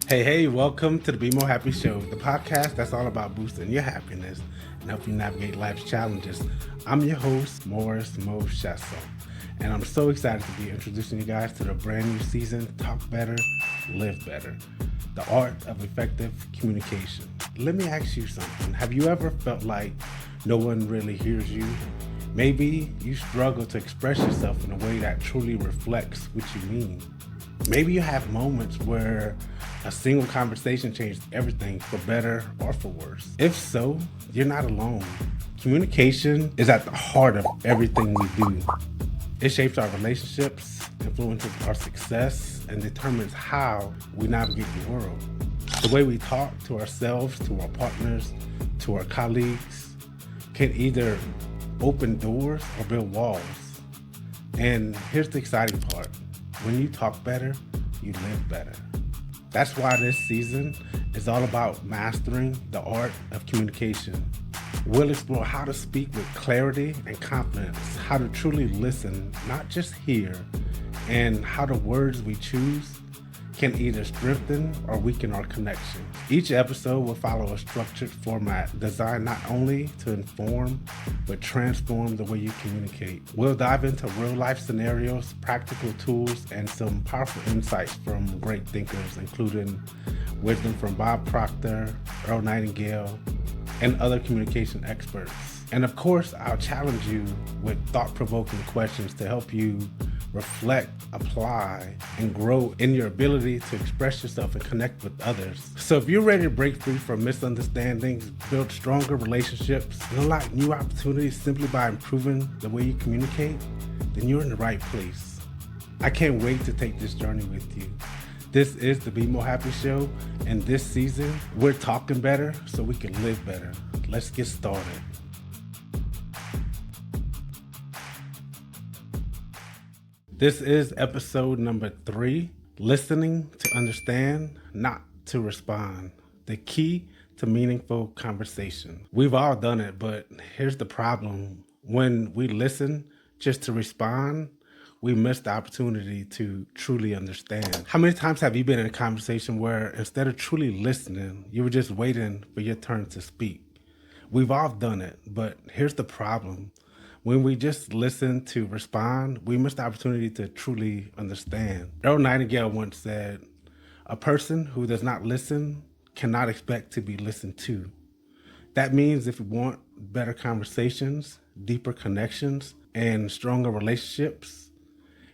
Hey, welcome to the BeMoHappy Show, the podcast that's all about boosting your happiness and helping you navigate life's challenges. I'm your host, Morris Mo Chaisson, and I'm so excited to be introducing you guys to the brand new season, Talk Better, Live Better, the art of effective communication. Let me ask you something. Have you ever felt like no one really hears you? Maybe you struggle to express yourself in a way that truly reflects what you mean. Maybe you have moments where a single conversation changed everything for better or for worse. If so, you're not alone. Communication is at the heart of everything we do. It shapes our relationships, influences our success, and determines how we navigate the world. The way we talk to ourselves, to our partners, to our colleagues can either open doors or build walls. And here's the exciting part. When you talk better, you live better. That's why this season is all about mastering the art of communication. We'll explore how to speak with clarity and confidence, how to truly listen, not just hear, and how the words we choose can either strengthen or weaken our connection. Each episode will follow a structured format designed not only to inform, but transform the way you communicate. We'll dive into real life scenarios, practical tools, and some powerful insights from great thinkers, including wisdom from Proctor, Earl Nightingale, and other communication experts. And of course, I'll challenge you with thought-provoking questions to help you reflect, apply, and grow in your ability to express yourself and connect with others. So if you're ready to break free from misunderstandings, build stronger relationships, and unlock new opportunities simply by improving the way you communicate, then you're in the right place. I can't wait to take this journey with you. This is the BeMoHappy Show, and this season, we're talking better so we can live better. Let's get started. This is episode number 3, listening to understand, not to respond. The key to meaningful conversation. We've all done it, but here's the problem. When we listen just to respond, we miss the opportunity to truly understand. How many times have you been in a conversation where instead of truly listening, you were just waiting for your turn to speak? We've all done it, but here's the problem. When we just listen to respond, we miss the opportunity to truly understand. Earl Nightingale once said, "A person who does not listen cannot expect to be listened to." That means if we want better conversations, deeper connections, and stronger relationships,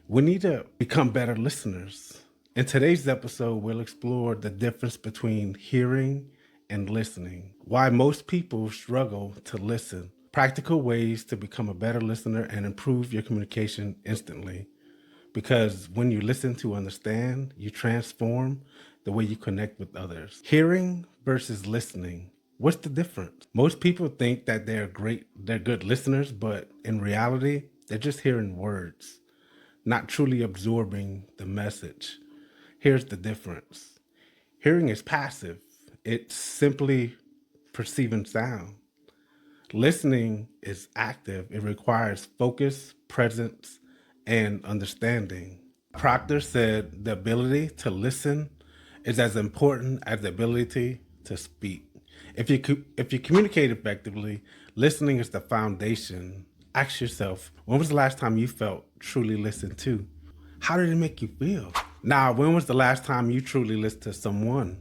we need to become better listeners. In today's episode, we'll explore the difference between hearing and listening, why most people struggle to listen, practical ways to become a better listener and improve your communication instantly. Because when you listen to understand, you transform the way you connect with others. Hearing versus listening. What's the difference? Most people think that they're good listeners, but in reality, they're just hearing words, not truly absorbing the message. Here's the difference. Hearing is passive. It's simply perceiving sound. Listening is active. It requires focus, presence, and understanding. Proctor said the ability to listen is as important as the ability to speak. If you communicate effectively, listening is the foundation. Ask yourself, when was the last time you felt truly listened to? How did it make you feel? Now, when was the last time you truly listened to someone?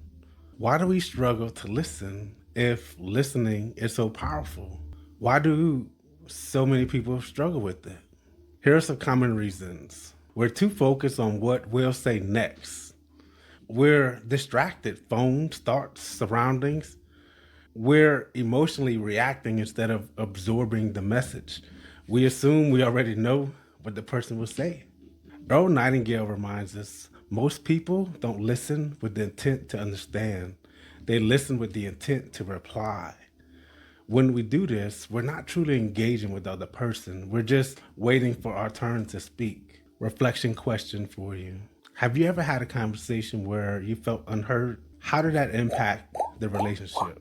Why do we struggle to listen if listening is so powerful? Why do so many people struggle with it? Here are some common reasons. We're too focused on what we'll say next. We're distracted, phones, thoughts, surroundings. We're emotionally reacting instead of absorbing the message. We assume we already know what the person will say. Earl Nightingale reminds us, most people don't listen with the intent to understand. They listen with the intent to reply. When we do this, we're not truly engaging with the other person. We're just waiting for our turn to speak. Reflection question for you. Have you ever had a conversation where you felt unheard? How did that impact the relationship?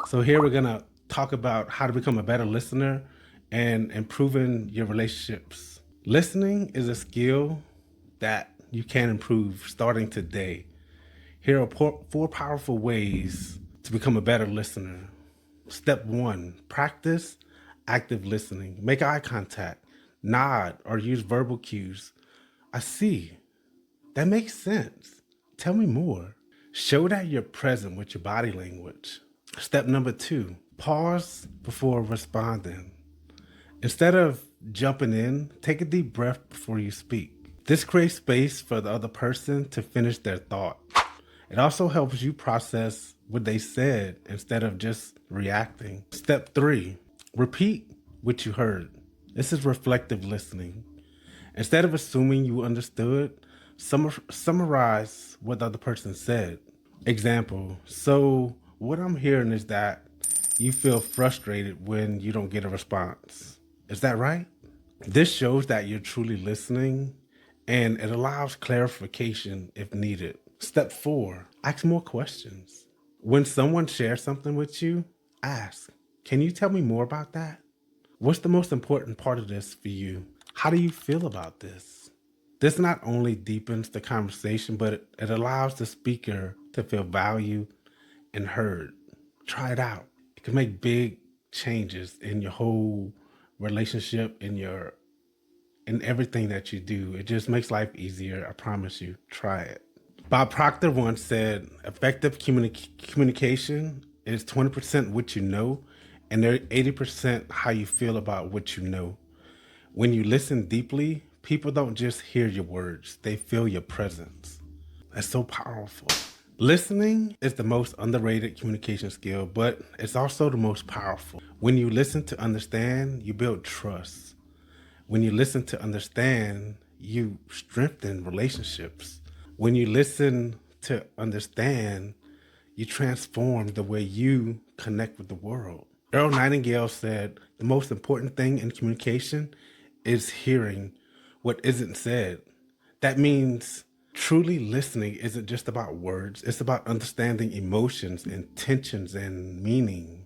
So here we're going to talk about how to become a better listener and improving your relationships. Listening is a skill that you can improve starting today. Here are four powerful ways to become a better listener. Step 1, practice active listening. Make eye contact, nod, or use verbal cues. I see. That makes sense. Tell me more. Show that you're present with your body language. Step number 2, pause before responding. Instead of jumping in, take a deep breath before you speak. This creates space for the other person to finish their thought. It also helps you process what they said instead of just reacting. Step 3, repeat what you heard. This is reflective listening. Instead of assuming you understood, summarize what the other person said. Example, so what I'm hearing is that you feel frustrated when you don't get a response. Is that right? This shows that you're truly listening, and it allows clarification if needed. Step 4, ask more questions. When someone shares something with you, ask, can you tell me more about that? What's the most important part of this for you? How do you feel about this? This not only deepens the conversation, but it allows the speaker to feel valued and heard. Try it out. It can make big changes in your whole relationship, in everything that you do. It just makes life easier. I promise you. Try it. Bob Proctor once said, effective communication is 20% what you know, and 80% how you feel about what you know. When you listen deeply, people don't just hear your words, they feel your presence. That's so powerful. Listening is the most underrated communication skill, but it's also the most powerful. When you listen to understand, you build trust. When you listen to understand, you strengthen relationships. When you listen to understand, you transform the way you connect with the world. Earl Nightingale said, the most important thing in communication is hearing what isn't said. That means truly listening isn't just about words. It's about understanding emotions, intentions, and meaning.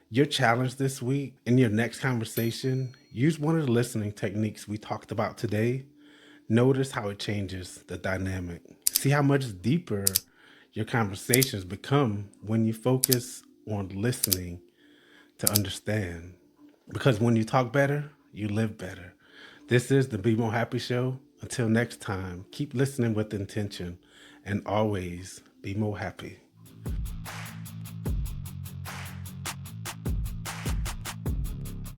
Your challenge this week, in your next conversation, use one of the listening techniques we talked about today. Notice how it changes the dynamic. See how much deeper your conversations become when you focus on listening to understand. Because when you talk better, you live better. This is the BeMoHappy Show. Until next time, keep listening with intention and always be more happy.